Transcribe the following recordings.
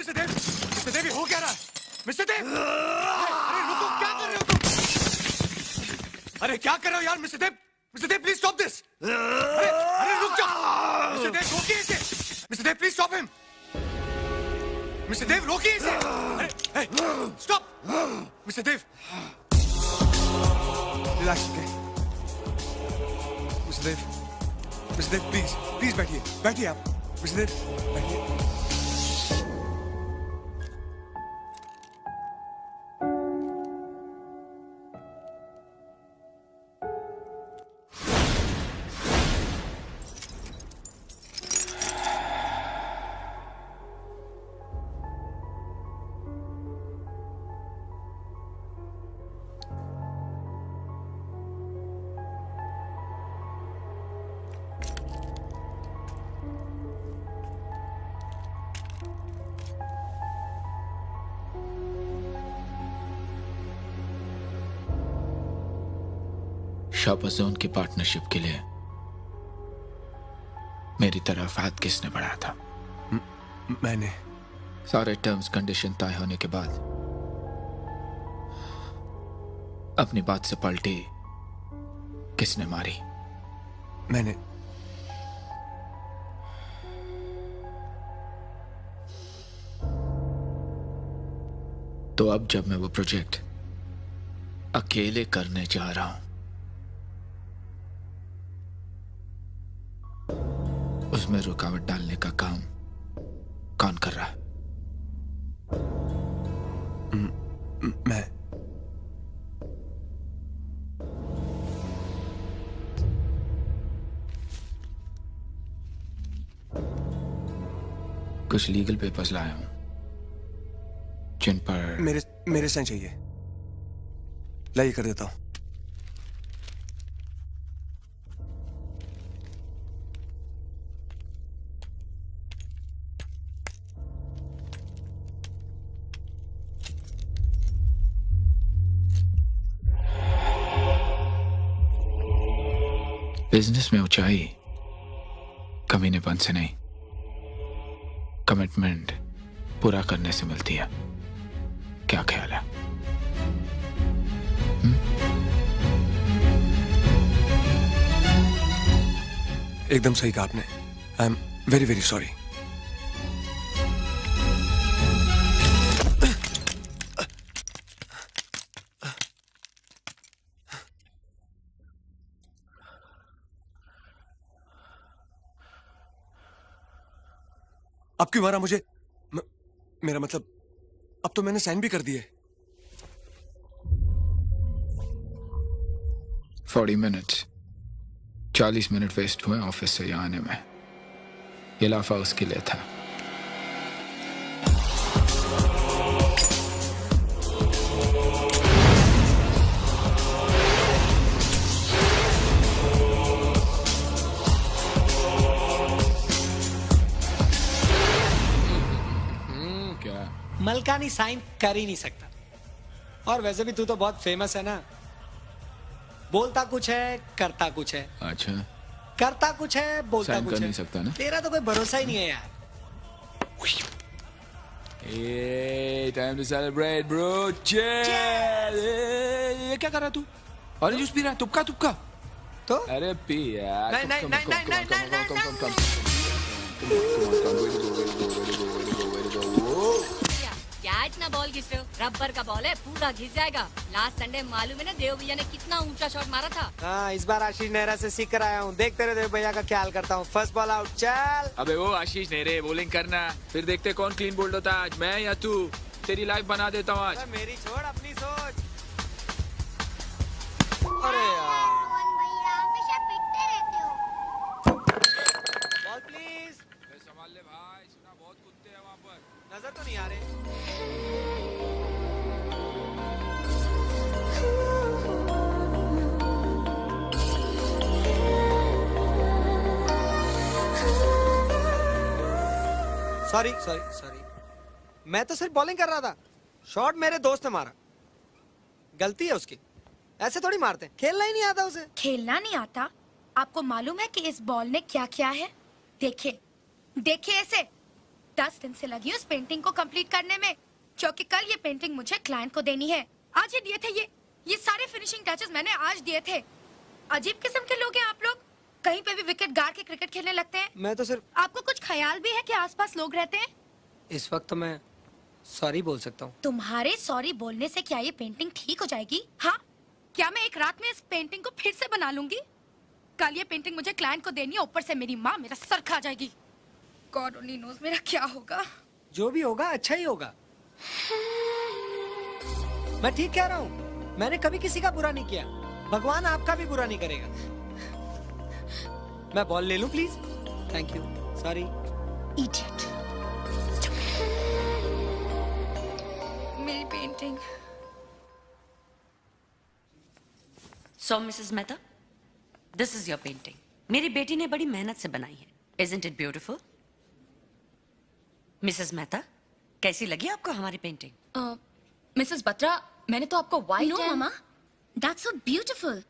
Mister Dev, mister देव, ये हो क्या रहा है? मिस्टर देव, अरे रुको, क्या कर रहे हो तुम? अरे क्या कर रहे हो यार mister Dev? Mister Dev, please stop this. अरे रुक जाओ। मिस्टर देव, रोकिए इसे। Mister Dev, please stop him. Mister Dev, रोकिए इसे। अरे stop. Mister Dev, relax, okay? Mister Dev, please please बैठिए, बैठिए आप। मिस्टर देव, बैठिए। शॉपरजोन की पार्टनरशिप के लिए मेरी तरफ हाथ किसने बढ़ाया था? मैंने। सारे टर्म्स कंडीशन तय होने के बाद अपनी बात से पलटी किसने मारी? मैंने। तो अब जब मैं वो प्रोजेक्ट अकेले करने जा रहा हूं, उसमें रुकावट डालने का काम कौन कर रहा है? मैं। कुछ लीगल पेपर्स लाया हूं जिन पर मेरे साइन चाहिए। लाइए, कर देता हूं। बिजनेस में ऊंचाई कमीनेपन से नहीं, कमिटमेंट पूरा करने से मिलती है। क्या ख्याल है? एकदम सही कहा आपने। I am very very sorry. अब क्यों मारा मुझे? मेरा मतलब, अब तो मैंने साइन भी कर दिए। 40 मिनट्स 40 मिनट वेस्ट हुए ऑफिस से यहाँ आने में। ये लाफा उसके लिए था। मलकानी साइन कर ही नहीं सकता। और वैसे भी तू तो बहुत फेमस है ना। बोलता कुछ है, करता कुछ है। अच्छा, करता कुछ है, बोलता साइन कुछ कर है। नहीं सकता ना? तेरा तो कोई भरोसा ही नहीं है यार। Hey, time to celebrate, bro. Cheers! ये क्या कर रहा तू? ऑरेंज जूस पी रहा है? तुपका तुपका? तो? अरे पी यार। नहीं नहीं नहीं नहीं नहीं नहीं नहीं। क्या इतना बॉल घिस रहे हो? रबर का बॉल है, पूरा घिस जाएगा। लास्ट संडे मालूम है ना देव भैया ने कितना ऊंचा शॉट मारा था? हाँ, इस बार आशीष नेहरा से सीख कर आया हूँ। देख तेरे देव भैया का ख्याल करता हूँ। फर्स्ट बॉल आउट, चल। अबे वो आशीष नेहरे बॉलिंग करना, फिर देखते कौन क्लीन बोल्ड होता है आज, मैं या तू। तेरी लाइफ बना देता हूँ आज। मेरी छोड़, अपनी सोच। अरे यार, बॉल प्लीज। संभाल ले भाई, सुना बहुत कुत्ते हैं वहाँ पर। नजर तो नहीं आ रहे। सॉरी सॉरी सॉरी, मैं तो सिर्फ बॉलिंग कर रहा था। शॉट मेरे दोस्त ने मारा, गलती है उसकी। ऐसे थोड़ी मारते हैं, खेलना ही नहीं आता उसे। खेलना नहीं आता? आपको मालूम है कि इस बॉल ने क्या किया है? देखिए देखिए ऐसे। 10 दिन से लगी उस पेंटिंग को कंप्लीट करने में, क्योंकि कल ये पेंटिंग मुझे क्लाइंट को देनी है। आज ही दिए थे ये सारे फिनिशिंग टचेस मैंने आज दिए थे। अजीब किस्म के लोग हैं आप लोग, कहीं पे भी विकेट गाड़ के क्रिकेट खेलने लगते हैं। मैं तो सिर्फ, आपको कुछ ख्याल भी है कि आसपास लोग रहते हैं? इस वक्त तो मैं सॉरी बोल सकता हूँ। तुम्हारे सॉरी बोलने से क्या ये पेंटिंग ठीक हो जाएगी? हाँ, क्या मैं एक रात में इस पेंटिंग को फिर से बना लूंगी? कल ये पेंटिंग मुझे क्लाइंट को देनी है, ऊपर से मेरी माँ मेरा सर खा जाएगी। गॉड ओनली नोज मेरा क्या होगा। जो भी होगा अच्छा ही होगा। मैं ठीक कह रहा हूँ, मैंने कभी किसी का बुरा नहीं किया, भगवान आपका भी बुरा नहीं करेगा। मैं बॉल ले लूं please? Thank you. Sorry. Idiot. मेरी painting. So, Mrs. Mehta, this is your painting. मेरी बेटी ने बड़ी मेहनत से बनाई है. Isn't it beautiful? Mrs. Mehta, कैसी लगी आपको हमारी पेंटिंग? मिसेस बत्रा, मैंने तो आपको व्हाइट नो mama, that's so beautiful.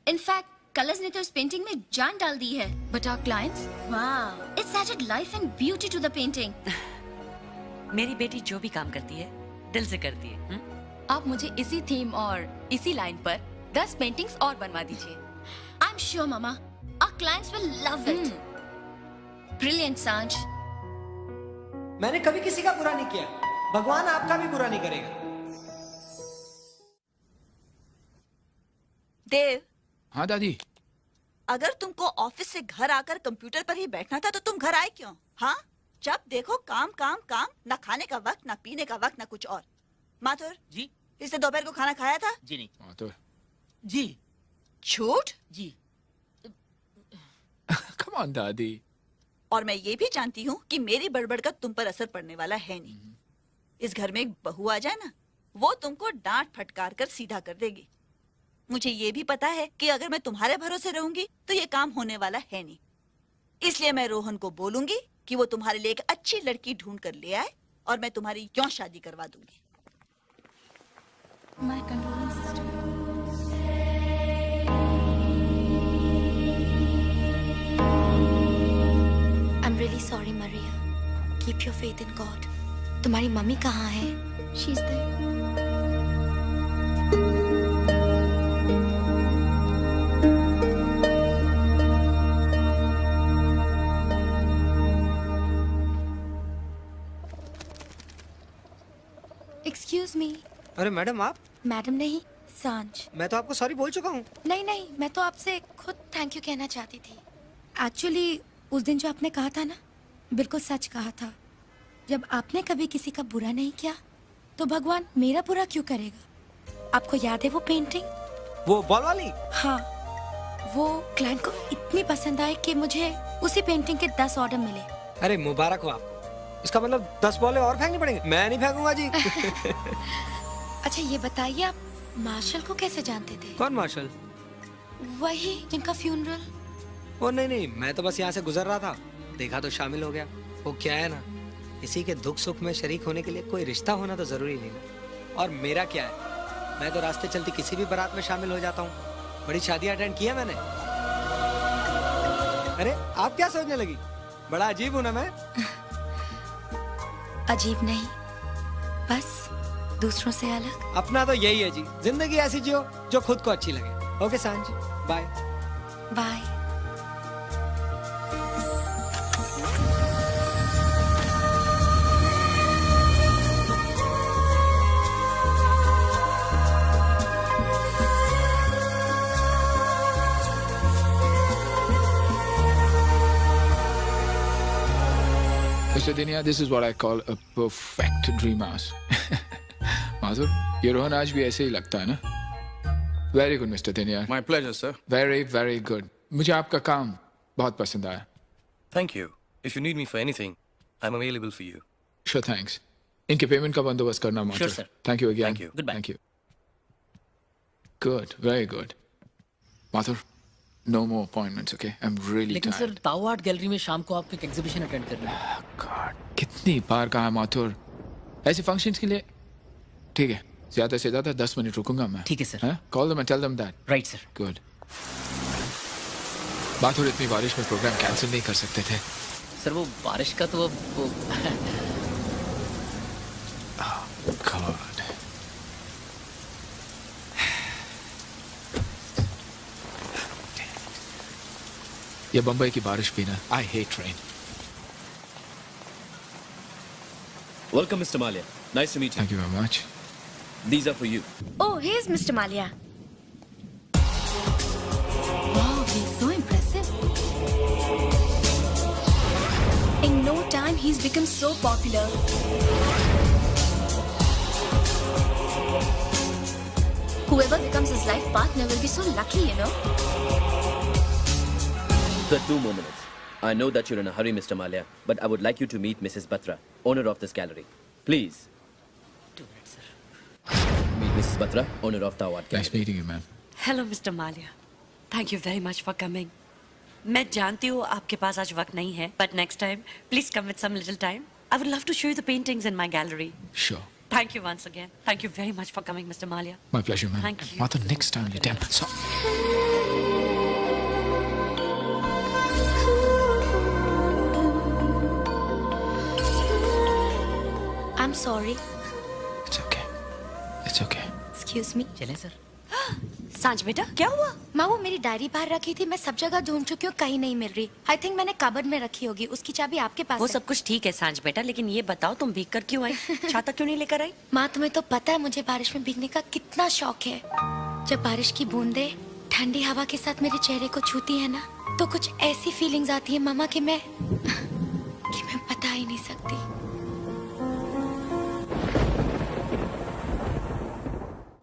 In fact colours ने तो इस पेंटिंग में जान डाल दी है। But our clients, wow, it's added life and beauty to the painting. मेरी बेटी जो भी काम करती है दिल से करती है. आप मुझे इसी थीम और इसी लाइन पर 10 पेंटिंग्स और बनवा दीजिए. I am sure mama, our clients will love it. Brilliant Saanjh. मैंने कभी किसी का बुरा नहीं किया, भगवान आपका भी बुरा नहीं करेगा। देव, हाँ दादी। अगर तुमको ऑफिस से घर आकर कंप्यूटर पर ही बैठना था तो तुम घर आए क्यों? हाँ, जब देखो काम काम काम, ना खाने का वक्त, ना पीने का वक्त, ना कुछ और। माथुर जी, इसने दोपहर को खाना खाया था? जी नहीं। हाँ तो जी झूठ। जी। कम ऑन दादी। और मैं ये भी जानती हूँ कि मेरी बड़बड़ का तुम पर असर पड़ने वाला है नहीं। इस घर में एक बहू आ जाए ना, वो तुमको डांट फटकार कर सीधा कर देगी। मुझे ये भी पता है कि अगर मैं तुम्हारे भरोसे रहूंगी तो ये काम होने वाला है नहीं। इसलिए मैं रोहन को बोलूंगी कि वो तुम्हारे लिए एक अच्छी लड़की ढूंढ कर ले आए और मैं तुम्हारी क्यों शादी करवा दूंगी। My condolences to you. I am really sorry Maria. Keep your faith in God. तुम्हारी मम्मी कहाँ है? She is there. Excuse me. अरे मैडम आप? मैडम नहीं, सांझ। मैं तो आपको सॉरी बोल चुका हूँ। नहीं नहीं, मैं तो आपसे खुद थैंक यू कहना चाहती थी। एक्चुअली उस दिन जो आपने कहा था ना, बिल्कुल सच कहा था। जब आपने कभी किसी का बुरा नहीं किया तो भगवान मेरा बुरा क्यों करेगा? आपको याद है वो पेंटिंग? वो बॉल वाली? हाँ, वो क्लाइंट को इतनी पसंद आई कि मुझे उसी पेंटिंग के 10 ऑर्डर मिले। अरे मुबारक हो आपको। इसका मतलब 10 बॉलें और फेंकनी पड़ेंगी? मैं नहीं फेंकूंगा जी। अच्छा ये बताइए, आप मार्शल को कैसे जानते थे? कौन मार्शल? वही जिनका फ्यूनरल। वो नहीं, मैं तो बस यहाँ से गुजर रहा था, देखा तो शामिल हो गया। वो क्या है ना, किसी के दुख सुख में शरीक होने के लिए कोई रिश्ता होना तो जरूरी नहीं है। और मेरा क्या है, मैं तो रास्ते चलती किसी भी बारात में शामिल हो जाता हूँ। बड़ी शादियाँ अटेंड की है मैंने। अरे आप क्या सोचने लगी? बड़ा अजीब हूँ ना मैं? अजीब नहीं, बस दूसरों से अलग। अपना तो यही है जी, जिंदगी ऐसी जियो जो खुद को अच्छी लगे। Okay Saanjh, bye bye. Mr. Dinia, this is what I call a perfect dream house. माधुर, ये रोहन आज भी ऐसे ही लगता है ना? Very good, Mr. Dinia. My pleasure, sir. Very, very good. मुझे आपका काम बहुत पसंद आया. Thank you. If you need me for anything, I'm available for you. Sure, thanks. इनके पेमेंट का बंदोबस्त करना माधुर. Sure, sir. Thank you again. Thank you. Goodbye. Thank you. Good, very good. Madhur, no more appointments, okay? I'm really लेकिन sir tired. ताओ art gallery में शाम को आपको एक एग्जीबिशन अटेंड करना है. God, कितनी बार कहा माथुर, ऐसे फंक्शंस के लिए ठीक है, ज्यादा से ज्यादा 10 मिनट रुकूंगा मैं. ठीक है sir. Call them and tell them that. Right sir. Good. Mathur, इतनी बारिश में प्रोग्राम कैंसिल नहीं कर सकते थे. सर वो बारिश का तो वो God. ये बम्बई की बारिश भी ना, I hate rain. Welcome, Mr. Malia. Nice to meet you. Thank you very much. These are for you. Oh, here's Mr. Malia. Wow, he's so impressive. In no time, he's become so popular. Whoever becomes his life partner will be so lucky, you know. Sir, 2 more minutes. I know that you're in a hurry, Mr. Malia, but I would like you to meet Mrs. Batra, owner of this gallery. Please. 2 minutes, sir. Meet Mrs. Batra, owner of the Award Nice Gallery. meeting you, ma'am. Hello mister Mallya, thank you very much for coming. मैं जानती हूँ आपके पास आज वक्त नहीं है, but next time please come with some little time. I would love to show you the paintings in my gallery. Sure. Thank you once again. Thank you very much for coming mister Mallya. My pleasure, ma'am. Thank you. Martha, next time you damn. So. I'm sorry. It's okay. It's okay. Excuse me. चलें sir. सांझ बेटा क्या हुआ? माँ वो मेरी diary बाहर रखी थी, मैं सब जगह ढूंढ चुकी हूँ, कहीं नहीं मिल रही. आई थिंक मैंने कबर्ड में रखी होगी. उसकी चाबी आपके पास वो है. सब कुछ ठीक है सांझ बेटा, लेकिन ये बताओ तुम भीग कर क्यों आई? छाता क्यों नहीं लेकर आई? माँ तुम्हें तो पता है मुझे बारिश में भीगने का कितना शौक है. जब बारिश की बूंदें ठंडी हवा के साथ मेरे चेहरे को छूती है ना, तो कुछ ऐसी फीलिंग्स आती है मामा कि मैं बता ही नहीं सकती.